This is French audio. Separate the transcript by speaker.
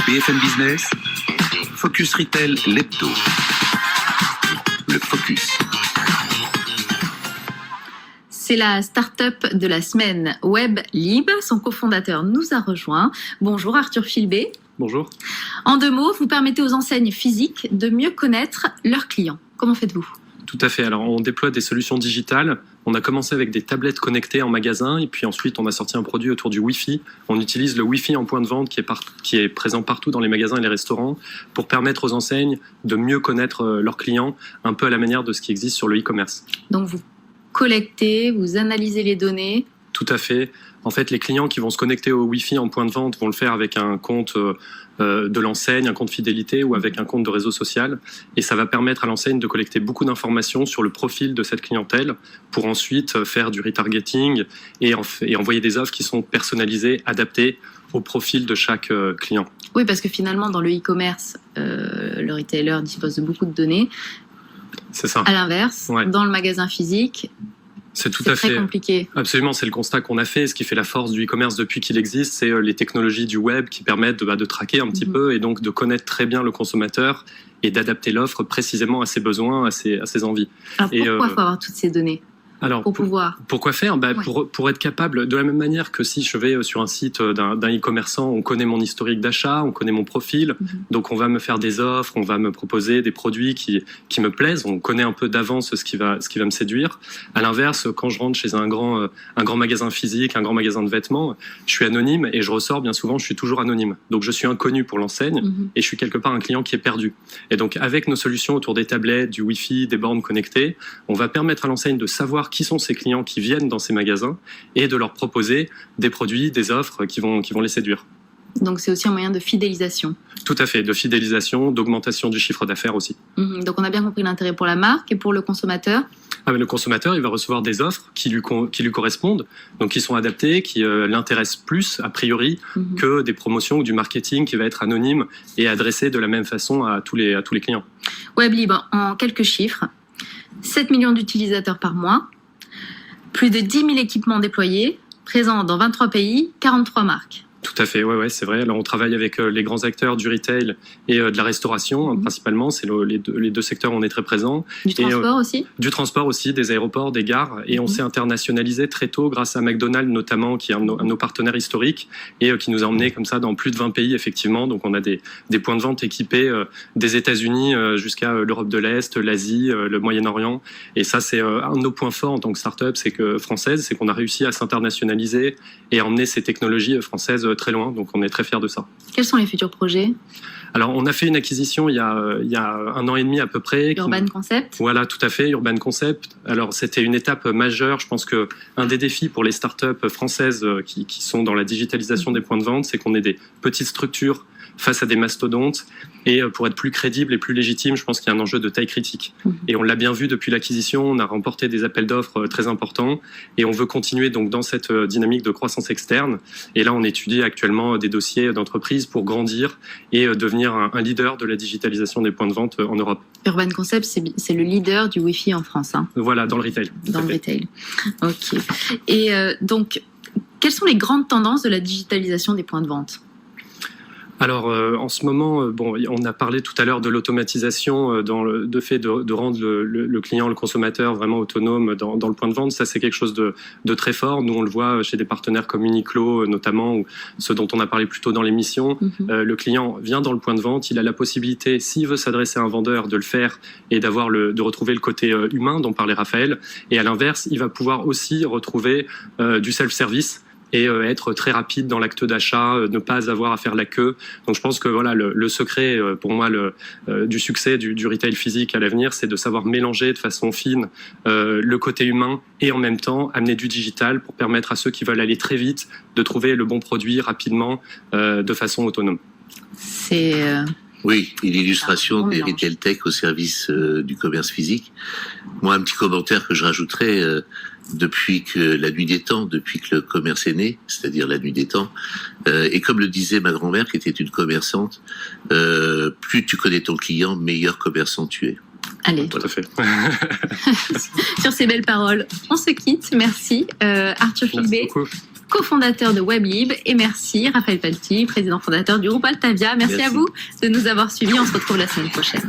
Speaker 1: BFM Business, Focus Retail l'hebdo. Le Focus.
Speaker 2: C'est la start-up de la semaine, WebLib. Son cofondateur nous a rejoint. Bonjour Arthur Filbé.
Speaker 3: Bonjour.
Speaker 2: En 2 mots, vous permettez aux enseignes physiques de mieux connaître leurs clients. Comment faites-vous ?
Speaker 3: Tout à fait. Alors, on déploie des solutions digitales. On a commencé avec des tablettes connectées en magasin et puis ensuite, on a sorti un produit autour du Wi-Fi. On utilise le Wi-Fi en point de vente qui est présent partout dans les magasins et les restaurants pour permettre aux enseignes de mieux connaître leurs clients, un peu à la manière de ce qui existe sur le e-commerce.
Speaker 2: Donc, vous collectez, vous analysez les données.
Speaker 3: Tout à fait. En fait, les clients qui vont se connecter au Wi-Fi en point de vente vont le faire avec un compte de l'enseigne, un compte fidélité ou avec un compte de réseau social. Et ça va permettre à l'enseigne de collecter beaucoup d'informations sur le profil de cette clientèle pour ensuite faire du retargeting et envoyer des offres qui sont personnalisées, adaptées au profil de chaque client.
Speaker 2: Oui, parce que finalement, dans le e-commerce, le retailer dispose de beaucoup de données.
Speaker 3: C'est ça.
Speaker 2: À l'inverse, dans le magasin physique,
Speaker 3: c'est très
Speaker 2: compliqué.
Speaker 3: Absolument, c'est le constat qu'on a fait. Ce qui fait la force du e-commerce depuis qu'il existe, c'est les technologies du web qui permettent de traquer un petit peu et donc de connaître très bien le consommateur et d'adapter l'offre précisément à ses besoins, à ses envies.
Speaker 2: Alors pourquoi il faut avoir toutes ces données ?
Speaker 3: Alors, pourquoi faire ? Pour être capable, de la même manière que si je vais sur un site d'un e-commerçant, on connaît mon historique d'achat, on connaît mon profil, donc on va me faire des offres, on va me proposer des produits qui me plaisent, on connaît un peu d'avance ce qui va me séduire. À l'inverse, quand je rentre chez un grand magasin physique, un grand magasin de vêtements, je suis anonyme et je ressors bien souvent, je suis toujours anonyme. Donc je suis inconnu pour l'enseigne et je suis quelque part un client qui est perdu. Et donc avec nos solutions autour des tablettes, du Wi-Fi, des bornes connectées, on va permettre à l'enseigne de savoir qui sont ces clients qui viennent dans ces magasins et de leur proposer des produits, des offres qui vont les séduire.
Speaker 2: Donc c'est aussi un moyen de fidélisation.
Speaker 3: Tout à fait, de fidélisation, d'augmentation du chiffre d'affaires aussi.
Speaker 2: Donc on a bien compris l'intérêt pour la marque et pour le consommateur.
Speaker 3: Le consommateur, il va recevoir des offres qui lui correspondent, donc qui sont adaptées, qui l'intéressent plus, a priori, que des promotions ou du marketing qui va être anonyme et adressé de la même façon à tous les clients.
Speaker 2: WebLib, en quelques chiffres, 7 millions d'utilisateurs par mois, plus de 10 000 équipements déployés, présents dans 23 pays, 43 marques.
Speaker 3: Tout à fait, ouais, c'est vrai. Alors, on travaille avec les grands acteurs du retail et de la restauration, principalement. C'est les deux secteurs où on est très présents.
Speaker 2: Du transport aussi ? Du
Speaker 3: transport aussi, des aéroports, des gares. Et on s'est internationalisé très tôt grâce à McDonald's notamment, qui est un de nos partenaires historiques et qui nous a emmenés comme ça dans plus de 20 pays, effectivement. Donc, on a des points de vente équipés des États-Unis jusqu'à l'Europe de l'Est, l'Asie, le Moyen-Orient. Et ça, c'est un de nos points forts en tant que start-up française, c'est qu'on a réussi à s'internationaliser et à emmener ces technologies françaises très loin, donc on est très fiers de ça.
Speaker 2: Quels sont les futurs projets ?
Speaker 3: Alors, on a fait une acquisition il y a 1 an et demi à peu près.
Speaker 2: Urban Concept ?
Speaker 3: Voilà, tout à fait, Urban Concept. Alors, c'était une étape majeure. Je pense qu'un des défis pour les startups françaises qui sont dans la digitalisation des points de vente, c'est qu'on est des petites structures face à des mastodontes. Et pour être plus crédible et plus légitime, je pense qu'il y a un enjeu de taille critique. Et on l'a bien vu depuis l'acquisition, on a remporté des appels d'offres très importants et on veut continuer donc dans cette dynamique de croissance externe. Et là, on étudie actuellement des dossiers d'entreprise pour grandir et devenir un leader de la digitalisation des points de vente en Europe.
Speaker 2: Urban Concept, c'est le leader du Wi-Fi en France.
Speaker 3: Voilà, dans le retail.
Speaker 2: Dans le retail. Ok. Et donc, quelles sont les grandes tendances de la digitalisation des points de vente ?
Speaker 3: Alors, en ce moment, on a parlé tout à l'heure de l'automatisation, de fait de rendre le client, le consommateur vraiment autonome dans le point de vente. Ça, c'est quelque chose de très fort. Nous, on le voit chez des partenaires comme Uniqlo, notamment, ou ceux dont on a parlé plus tôt dans l'émission. Le client vient dans le point de vente, il a la possibilité, s'il veut s'adresser à un vendeur, de le faire et de retrouver le côté humain dont parlait Raphaël. Et à l'inverse, il va pouvoir aussi retrouver du self-service et être très rapide dans l'acte d'achat, ne pas avoir à faire la queue. Donc je pense que voilà, le secret pour moi du succès du retail physique à l'avenir, c'est de savoir mélanger de façon fine le côté humain et en même temps amener du digital pour permettre à ceux qui veulent aller très vite de trouver le bon produit rapidement de façon autonome.
Speaker 4: Oui, et l'illustration des retail tech au service du commerce physique. Moi, un petit commentaire que je rajouterais, depuis que la nuit des temps, depuis que le commerce est né, c'est-à-dire la nuit des temps, et comme le disait ma grand-mère qui était une commerçante, plus tu connais ton client, meilleur commerçant tu es.
Speaker 2: Allez.
Speaker 3: Tout à fait.
Speaker 2: Sur ces belles paroles, on se quitte. Merci. Arthur Filbé.
Speaker 3: Merci beaucoup.
Speaker 2: cofondateur de WebLib. Et merci Raphaël Palti, président fondateur du groupe Altavia. Merci à vous de nous avoir suivis. On se retrouve la semaine prochaine.